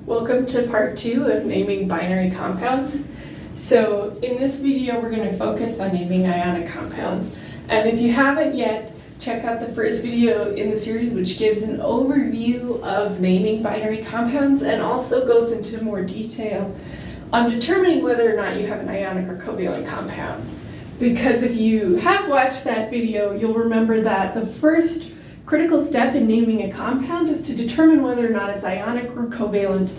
Welcome to part 2 of naming binary compounds. So in this video we're going to focus on naming ionic compounds. And if you haven't yet, check out the first video in the series which gives an overview of naming binary compounds and also goes into more detail on determining whether or not you have an ionic or covalent compound. Because if you have watched that video, you'll remember that the first critical step in naming a compound is to determine whether or not it's ionic or covalent,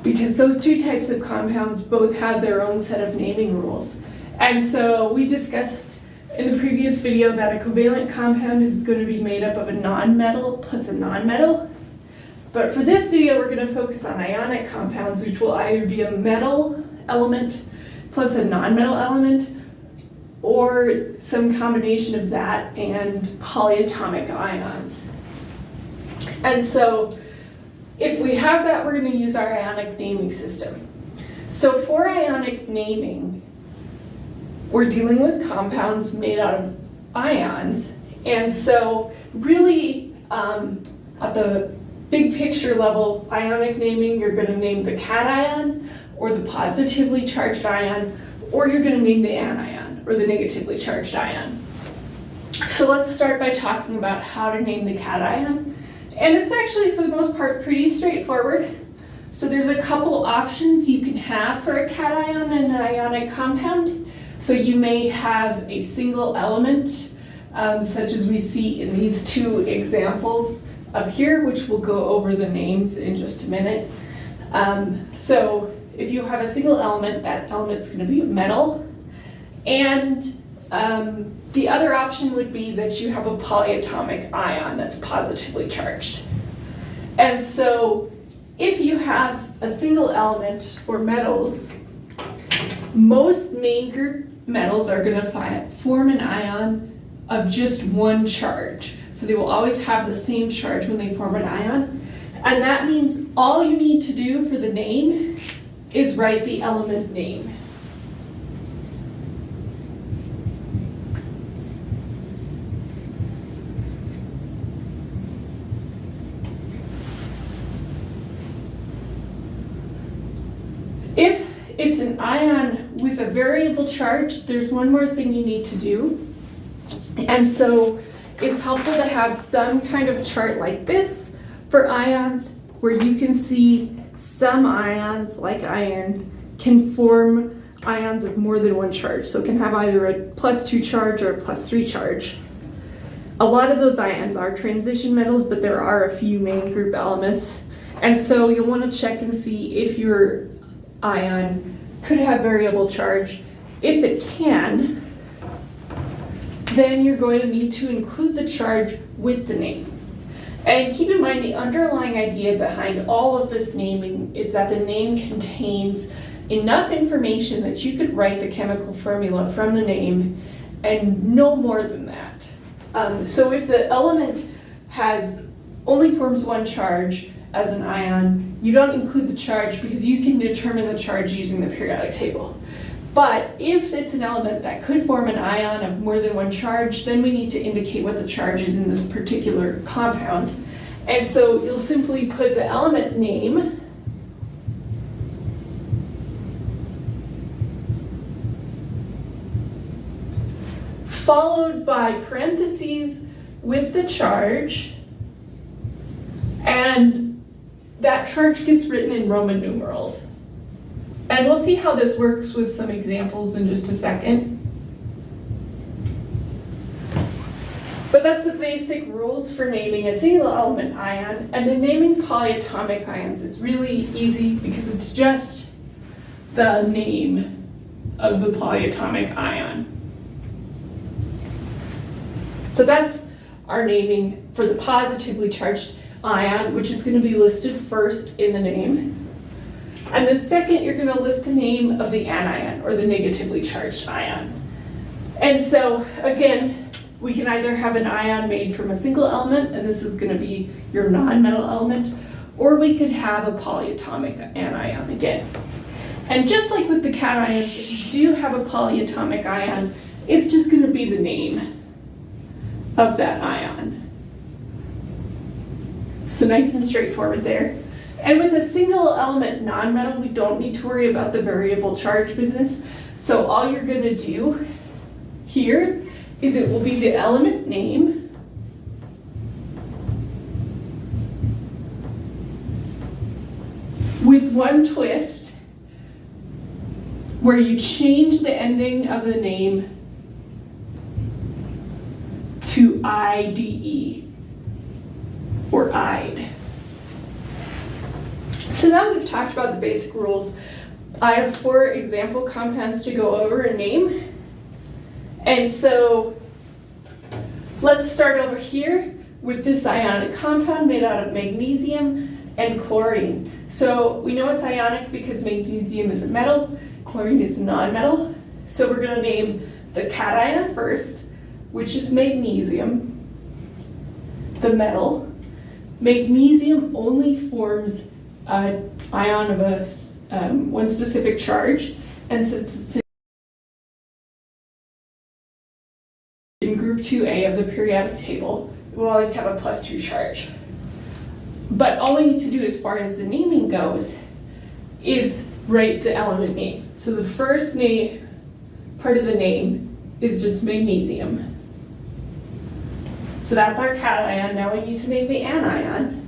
because those two types of compounds both have their own set of naming rules. And so we discussed in the previous video that a covalent compound is going to be made up of a nonmetal plus a nonmetal. But for this video, we're going to focus on ionic compounds, which will either be a metal element plus a nonmetal element, or some combination of that and polyatomic ions. And so if we have that, we're going to use our ionic naming system. So for ionic naming, we're dealing with compounds made out of ions. And so really, at the big picture level, ionic naming, you're going to name the cation or the positively charged ion, or you're going to name the anion or the negatively charged ion. So let's start by talking about how to name the cation. And it's actually, for the most part, pretty straightforward. So there's a couple options you can have for a cation in an ionic compound. So you may have a single element, such as we see in these two examples up here, which we'll go over the names in just a minute. So if you have a single element, that element's going to be a metal. And the other option would be that you have a polyatomic ion that's positively charged. And so if you have a single element or metals, most main group metals are going to form an ion of just one charge. So they will always have the same charge when they form an ion. And that means all you need to do for the name is write the element name. If it's an ion with a variable charge, there's one more thing you need to do. And so it's helpful to have some kind of chart like this for ions, where you can see some ions, like iron, can form ions of more than one charge. So it can have either a +2 charge or a +3 charge. A lot of those ions are transition metals, but there are a few main group elements. And so you'll want to check and see if your ion could have variable charge. If it can, then you're going to need to include the charge with the name. And keep in mind, the underlying idea behind all of this naming is that the name contains enough information that you could write the chemical formula from the name and no more than that. So if the element only forms one charge as an ion, you don't include the charge because you can determine the charge using the periodic table. But if it's an element that could form an ion of more than one charge, then we need to indicate what the charge is in this particular compound. And so you'll simply put the element name followed by parentheses with the charge, and that charge gets written in Roman numerals. And we'll see how this works with some examples in just a second. But that's the basic rules for naming a single element ion. And then naming polyatomic ions is really easy because it's just the name of the polyatomic ion. So that's our naming for the positively charged ion, which is going to be listed first in the name. And then second, you're going to list the name of the anion, or the negatively charged ion. And so again, we can either have an ion made from a single element, and this is going to be your non-metal element, or we could have a polyatomic anion again. And just like with the cations, if you do have a polyatomic ion, it's just going to be the name of that ion. So nice and straightforward there. And with a single element nonmetal, we don't need to worry about the variable charge business. So all you're going to do here is it will be the element name with one twist where you change the ending of the name to IDE or IDE. So now we've talked about the basic rules. I have 4 example compounds to go over and name. And so let's start over here with this ionic compound made out of magnesium and chlorine. So we know it's ionic because magnesium is a metal, chlorine is a nonmetal. So we're going to name the cation first, which is magnesium, the metal. Magnesium only forms an ion of a one specific charge, and since it's in group 2A of the periodic table, it will always have a +2 charge. But all we need to do as far as the naming goes is write the element name. So the first name, part of the name, is just magnesium. So that's our cation. Now we need to name the anion.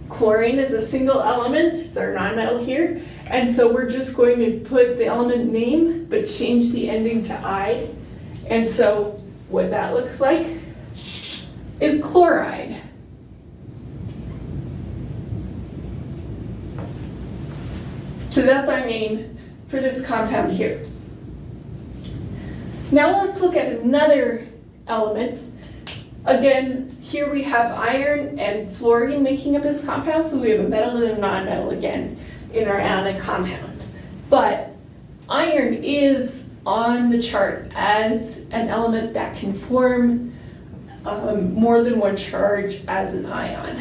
Chlorine is a single element, it's our nonmetal here, and so we're just going to put the element name but change the ending to "ide." And so what that looks like is chloride. So that's our name for this compound here. Now let's look at another element. Again, here we have iron and fluorine making up this compound, so we have a metal and a nonmetal again in our ionic compound. But iron is on the chart as an element that can form more than one charge as an ion.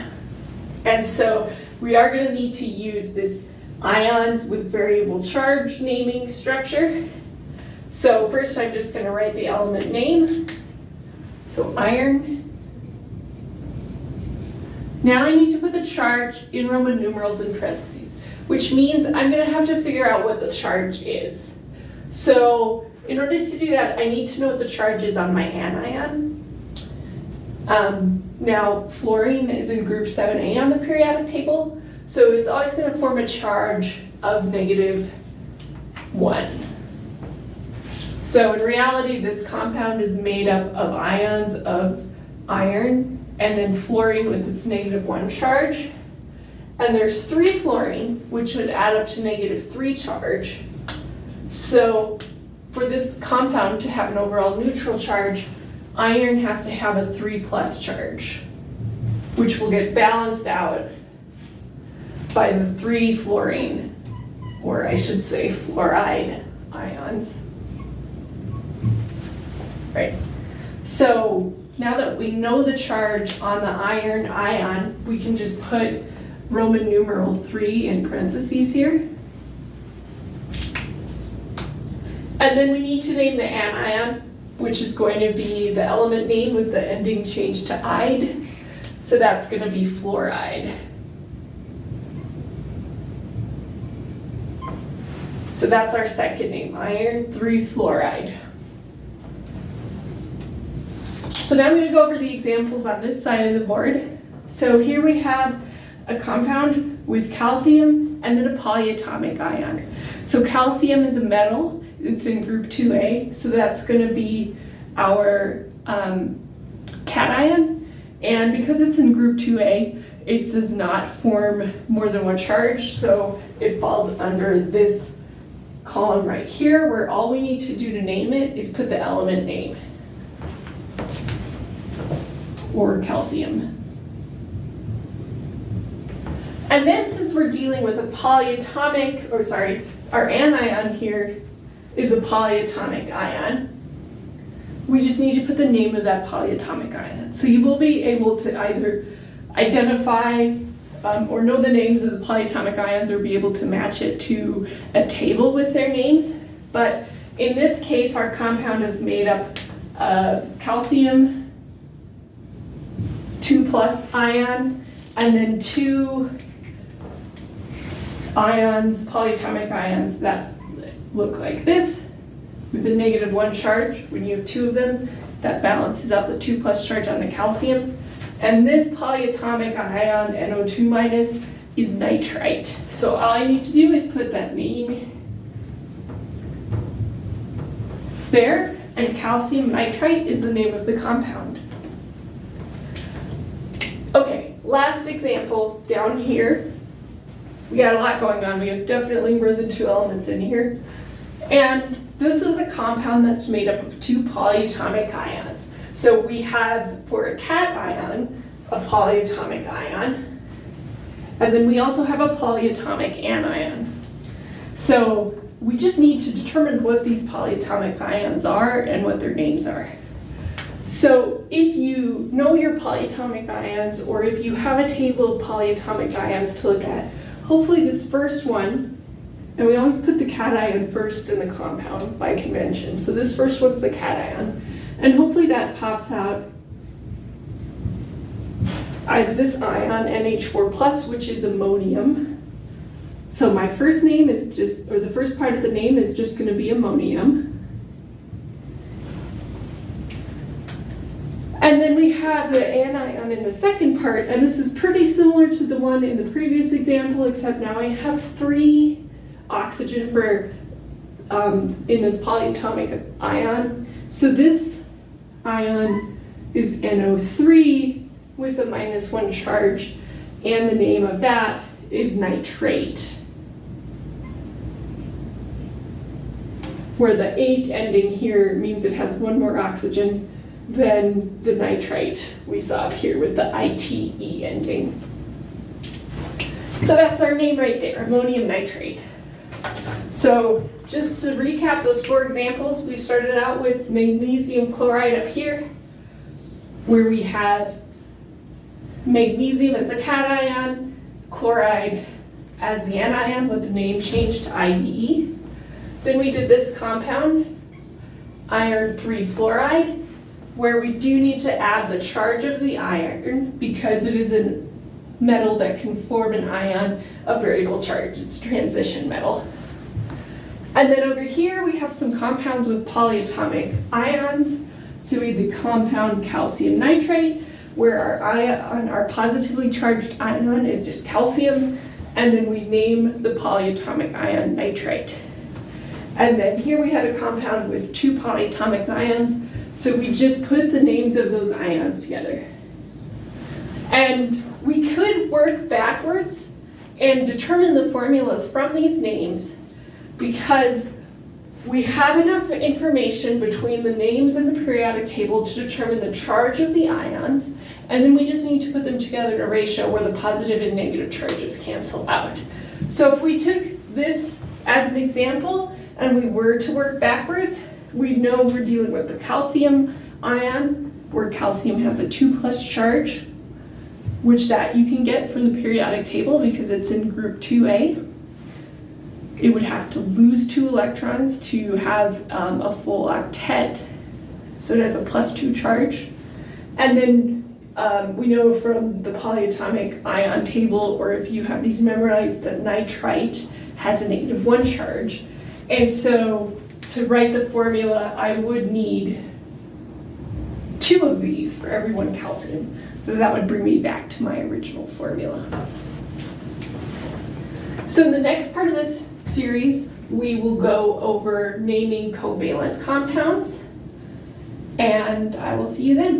And so we are going to need to use this ions with variable charge naming structure. So first I'm just going to write the element name. So iron. Now I need to put the charge in Roman numerals in parentheses, which means I'm going to have to figure out what the charge is. So in order to do that, I need to know what the charge is on my anion. Now fluorine is in group 7A on the periodic table, so it's always going to form a charge of -1. So in reality, this compound is made up of ions of iron and then fluorine with its -1 charge. And there's 3 fluorine, which would add up to -3 charge. So for this compound to have an overall neutral charge, iron has to have a 3+ charge, which will get balanced out by the 3 fluorine, or I should say fluoride ions. Right. So now that we know the charge on the iron ion, we can just put Roman numeral 3 in parentheses here. And then we need to name the anion, which is going to be the element name with the ending changed to "ide." So that's going to be fluoride. So that's our second name, iron 3-fluoride. So now I'm going to go over the examples on this side of the board. So here we have a compound with calcium and then a polyatomic ion. So calcium is a metal, it's in group 2A, so that's going to be our cation. And because it's in group 2A, it does not form more than one charge, so it falls under this column right here, where all we need to do to name it is put the element name, or calcium. And then since we're dealing with a polyatomic, our anion here is a polyatomic ion, we just need to put the name of that polyatomic ion. So you will be able to either identify or know the names of the polyatomic ions or be able to match it to a table with their names. But in this case, our compound is made up of calcium 2+ ion and then 2 ions, polyatomic ions that look like this with a -1 charge. When you have two of them, that balances out the 2+ charge on the calcium. And this polyatomic ion, NO2-, is nitrite. So all I need to do is put that name there, and calcium nitrite is the name of the compound. Okay, last example down here. We got a lot going on. We have definitely more than 2 elements in here. And this is a compound that's made up of 2 polyatomic ions. So we have, for a cation, a polyatomic ion, and then we also have a polyatomic anion. So we just need to determine what these polyatomic ions are and what their names are. So if you know your polyatomic ions, or if you have a table of polyatomic ions to look at, hopefully this first one, and we always put the cation first in the compound by convention. So this first one's the cation. And hopefully that pops out as this ion, NH4+, which is ammonium. So my first name is just, or the first part of the name is just going to be ammonium. And then we have the anion in the second part, and this is pretty similar to the one in the previous example, except now I have 3 oxygen for in this polyatomic ion. So this ion is NO3 with a -1 charge, and the name of that is nitrate, where the 8 ending here means it has 1 more oxygen than the nitrite we saw up here with the ITE ending. So that's our name right there, ammonium nitrate. So just to recap those 4 examples, we started out with magnesium chloride up here, where we have magnesium as the cation, chloride as the anion with the name changed to IDE. Then we did this compound, iron 3 fluoride, where we do need to add the charge of the iron because it is a metal that can form an ion of variable charge. It's a transition metal. And then over here we have some compounds with polyatomic ions. So we have the compound calcium nitrate, where our ion, our positively charged ion is just calcium, and then we name the polyatomic ion nitrite. And then here we had a compound with 2 polyatomic ions, so we just put the names of those ions together. And we could work backwards and determine the formulas from these names, because we have enough information between the names and the periodic table to determine the charge of the ions, and then we just need to put them together in a ratio where the positive and negative charges cancel out. So if we took this as an example and we were to work backwards, we know we're dealing with the calcium ion, where calcium has a 2+ charge, which that you can get from the periodic table because it's in group 2A. It would have to lose 2 electrons to have a full octet, so it has a +2 charge. And then we know from the polyatomic ion table, or if you have these memorized, that nitrite has a -1 charge. And so to write the formula, I would need 2 of these for every 1 calcium. So that would bring me back to my original formula. So in the next part of this series, we will go over naming covalent compounds, and I will see you then.